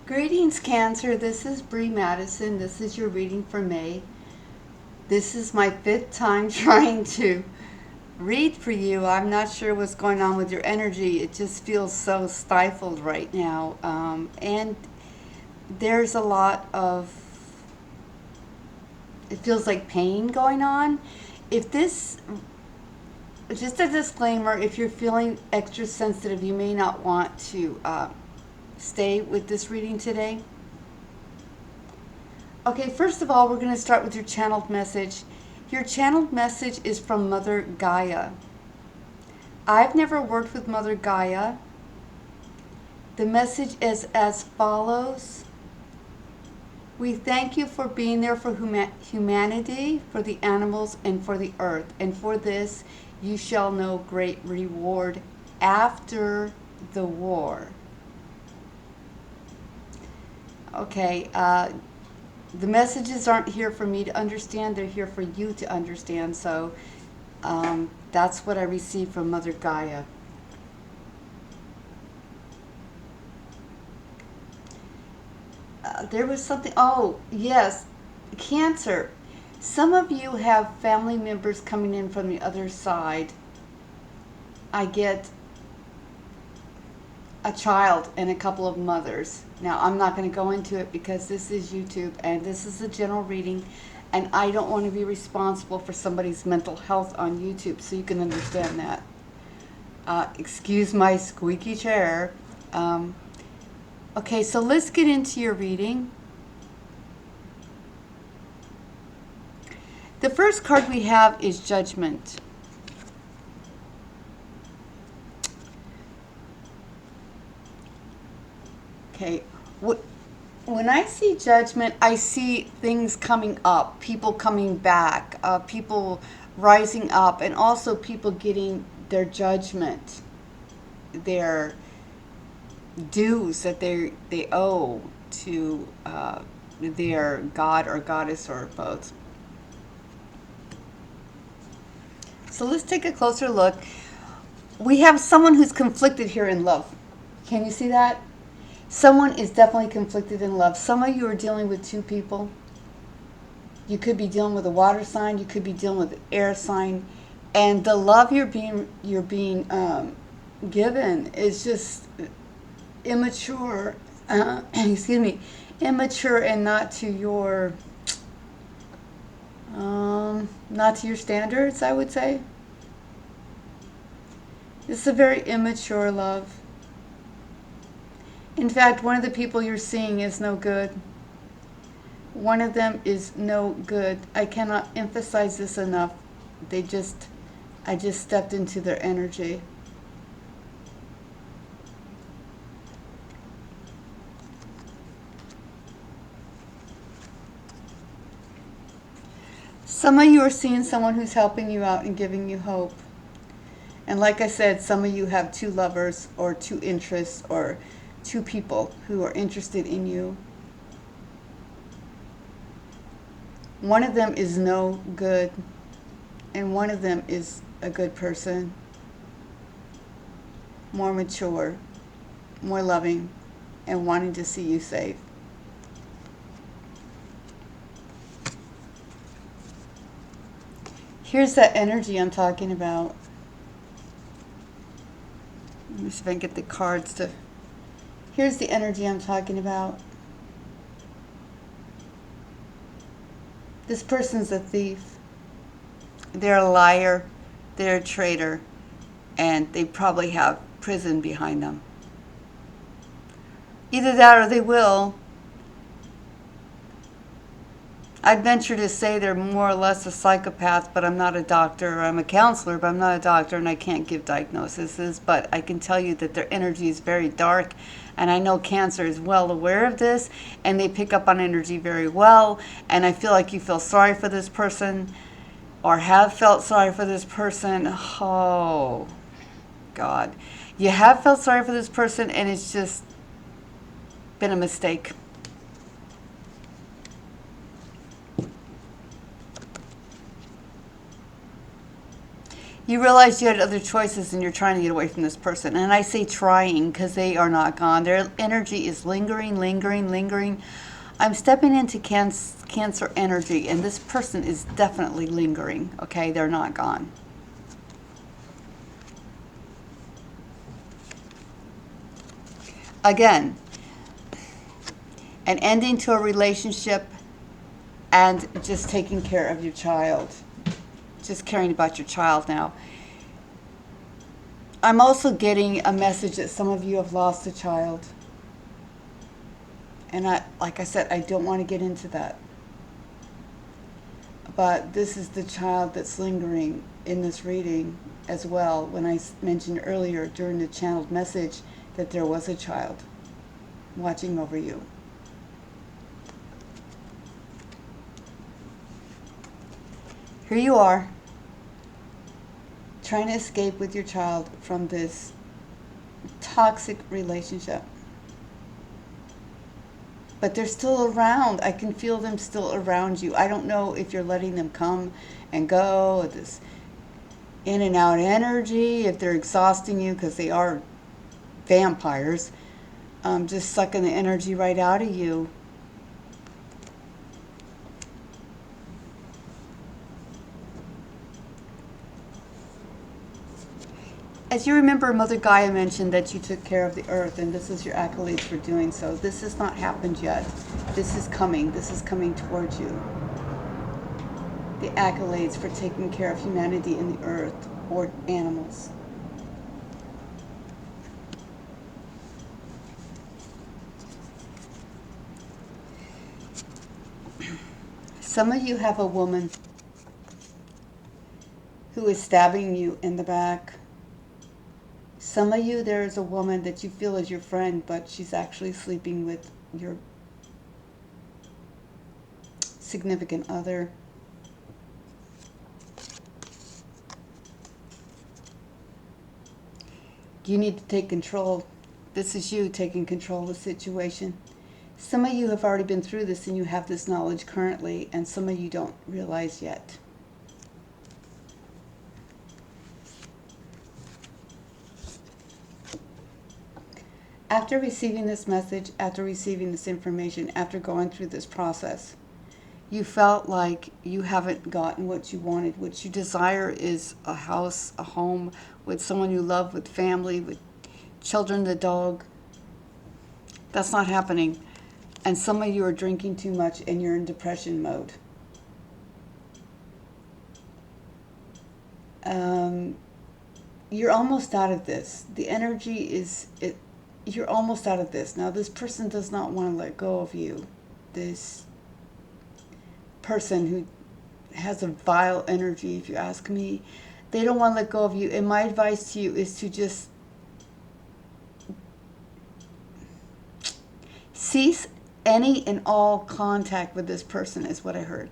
Greetings, Cancer. This is Bree Madison. This is your reading for May. This is my 5th time trying to read for you. I'm not sure what's going on with your energy. It just feels so stifled right now. And there's a lot of, it feels like pain going on. If this, just a disclaimer, if you're feeling extra sensitive, you may not want to stay with this reading today. Okay, first of all, we're going to start with your channeled message. Your channeled message is from Mother Gaia. I've never worked with Mother Gaia. The message is as follows. We thank you for being there for humanity, for the animals, and for the earth. And for this, you shall know great reward after the war. Okay, the messages aren't here for me to understand. They're here for you to understand. So that's what I received from Mother Gaia. There was something, oh, yes, Cancer. Some of you have family members coming in from the other side. I get a child and a couple of mothers. Now, I'm not going to go into it because this is YouTube and this is a general reading, and I don't want to be responsible for somebody's mental health on YouTube, so you can understand that. Excuse my squeaky chair. Okay, so let's get into your reading. The first card we have is Judgment. Okay, when I see Judgment, I see things coming up, people coming back, people rising up, and also people getting their judgment, their dues that they owe to their god or goddess or both. So let's take a closer look. We have someone who's conflicted here in love. Can you see that? Someone is definitely conflicted in love. Some of you are dealing with two people. You could be dealing with a water sign. You could be dealing with an air sign. And the love you're being given is just immature. Excuse me, immature and not to your standards, I would say. This is a very immature love. In fact, one of the people you're seeing is no good. One of them is no good. I cannot emphasize this enough. I just stepped into their energy. Some of you are seeing someone who's helping you out and giving you hope. And like I said, some of you have two lovers or two interests or two people who are interested in you. One of them is no good, and one of them is a good person, more mature, more loving, and wanting to see you safe. Here's that energy I'm talking about. Let me see if I can get the cards to... Here's the energy I'm talking about. This person's a thief. They're a liar. They're a traitor. And they probably have prison behind them. Either that or they will. I'd venture to say they're more or less a psychopath, but I'm not a doctor. I'm a counselor, but I'm not a doctor, and I can't give diagnoses. But I can tell you that their energy is very dark, and I know Cancer is well aware of this, and they pick up on energy very well, and I feel like you feel sorry for this person, or have felt sorry for this person. Oh, God. You have felt sorry for this person, and it's just been a mistake. You realize you had other choices and you're trying to get away from this person. And I say trying because they are not gone. Their energy is lingering, lingering, lingering. I'm stepping into Cancer energy, and this person is definitely lingering. Okay, they're not gone. Again, an ending to a relationship and just taking care of your child. Just caring about your child now. I'm also getting a message that some of you have lost a child. And like I said, I don't want to get into that. But this is the child that's lingering in this reading as well. When I mentioned earlier during the channeled message that there was a child watching over you. Here you are, trying to escape with your child from this toxic relationship. But they're still around. I can feel them still around you. I don't know if you're letting them come and go, this in and out energy, if they're exhausting you, because they are vampires, just sucking the energy right out of you. As you remember, Mother Gaia mentioned that you took care of the earth, and this is your accolades for doing so. This has not happened yet. This is coming. This is coming towards you. The accolades for taking care of humanity and the earth or animals. Some of you have a woman who is stabbing you in the back. Some of you, there is a woman that you feel is your friend, but she's actually sleeping with your significant other. You need to take control. This is you taking control of the situation. Some of you have already been through this and you have this knowledge currently, and some of you don't realize yet. After receiving this message, after receiving this information, after going through this process, you felt like you haven't gotten what you wanted. What you desire is a house, a home, with someone you love, with family, with children, the dog. That's not happening. And some of you are drinking too much and you're in depression mode. You're almost out of this. The energy is... You're almost out of this. Now, this person does not want to let go of you. This person who has a vile energy, if you ask me, they don't want to let go of you. And my advice to you is to just cease any and all contact with this person, is what I heard.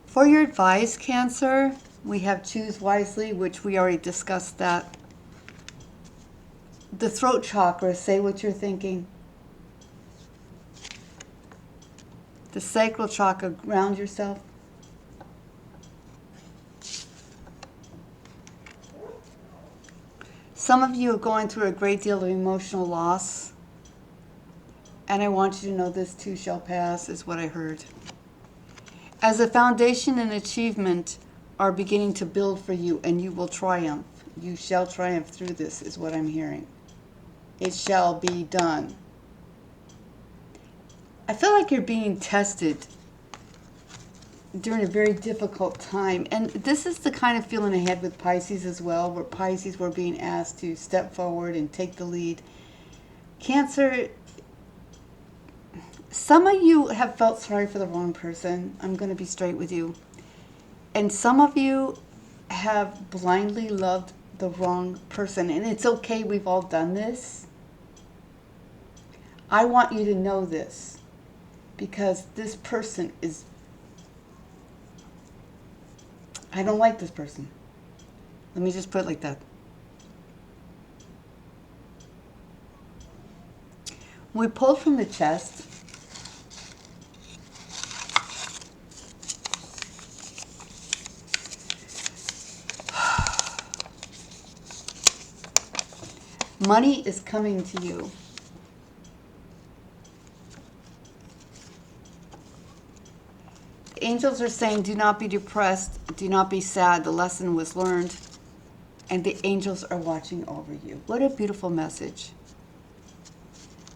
For your advice, Cancer, we have choose wisely, which we already discussed that. The throat chakra, say what you're thinking. The sacral chakra, ground yourself. Some of you are going through a great deal of emotional loss. And I want you to know this too shall pass, is what I heard. As a foundation and achievement are beginning to build for you, and you will triumph. You shall triumph through this, is what I'm hearing. It shall be done. I feel like you're being tested during a very difficult time. And this is the kind of feeling I had with Pisces as well, where Pisces were being asked to step forward and take the lead. Cancer, some of you have felt sorry for the wrong person. I'm going to be straight with you. And some of you have blindly loved the wrong person. And it's okay, we've all done this. I want you to know this, because this person is... I don't like this person. Let me just put it like that. We pulled from the chest. Money is coming to you. The angels are saying, do not be depressed, do not be sad, the lesson was learned, and the angels are watching over you. What a beautiful message.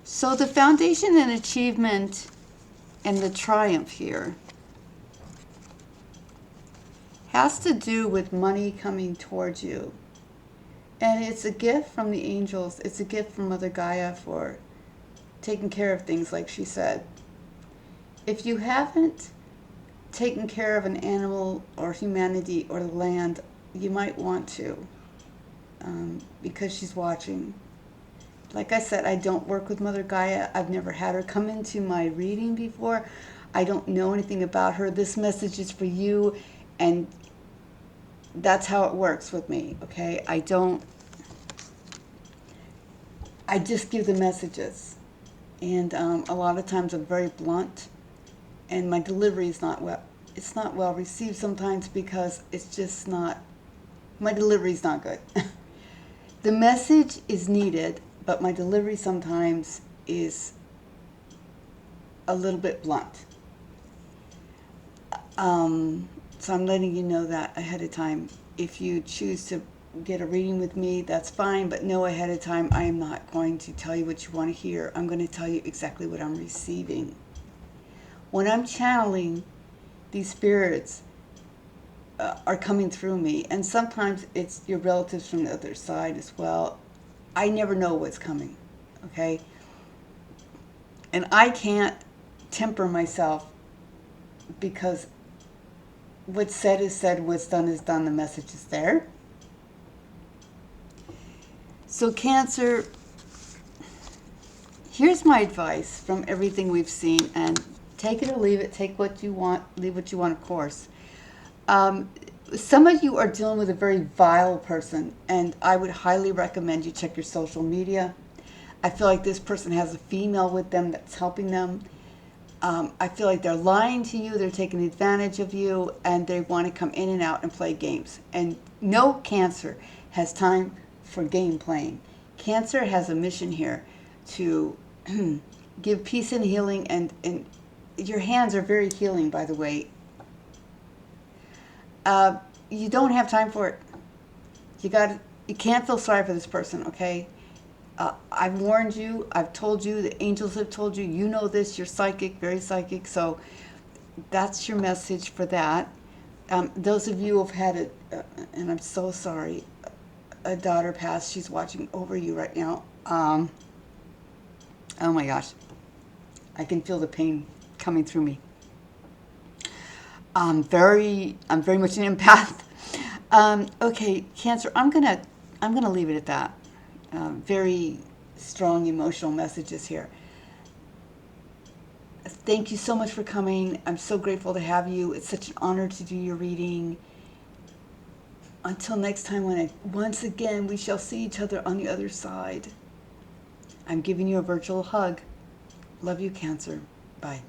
So the foundation and achievement and the triumph here has to do with money coming towards you. And it's a gift from the angels. It's a gift from Mother Gaia for taking care of things, like she said. If you haven't taken care of an animal or humanity or the land, you might want to, because she's watching. Like I said, I don't work with Mother Gaia. I've never had her come into my reading before. I don't know anything about her. This message is for you, and that's how it works with me, okay? I just give the messages. And a lot of times I'm very blunt, and my delivery is not well. It's not well received sometimes because it's just not, my delivery is not good. The message is needed, but my delivery sometimes is a little bit blunt. So I'm letting you know that ahead of time. If you choose to get a reading with me, that's fine, but know ahead of time I am not going to tell you what you want to hear. I'm going to tell you exactly what I'm receiving. When I'm channeling, these spirits are coming through me, and sometimes it's your relatives from the other side as well. I never know what's coming, okay? And I can't temper myself, because what's said is said, what's done is done, the message is there. So Cancer, here's my advice from everything we've seen, and take it or leave it, take what you want, leave what you want, of course. Some of you are dealing with a very vile person, and I would highly recommend you check your social media. I feel like this person has a female with them that's helping them. I feel like they're lying to you, they're taking advantage of you, and they want to come in and out and play games. And no Cancer has time for game playing. Cancer has a mission here to give peace and healing, and your hands are very healing, by the way. You don't have time for it. You can't feel sorry for this person, okay? I've warned you, I've told you, the angels have told you, you know this, you're psychic, very psychic, so that's your message for that. Those of you who have had and I'm so sorry, a daughter passed, she's watching over you right now. Oh my gosh, I can feel the pain coming through me. I'm very much an empath. Okay, Cancer, I'm gonna leave it at that. Very strong emotional messages here. Thank you so much for coming. I'm so grateful to have you. It's such an honor to do your reading. Until next time, once again we shall see each other on the other side. I'm giving you a virtual hug. Love you, Cancer. Bye.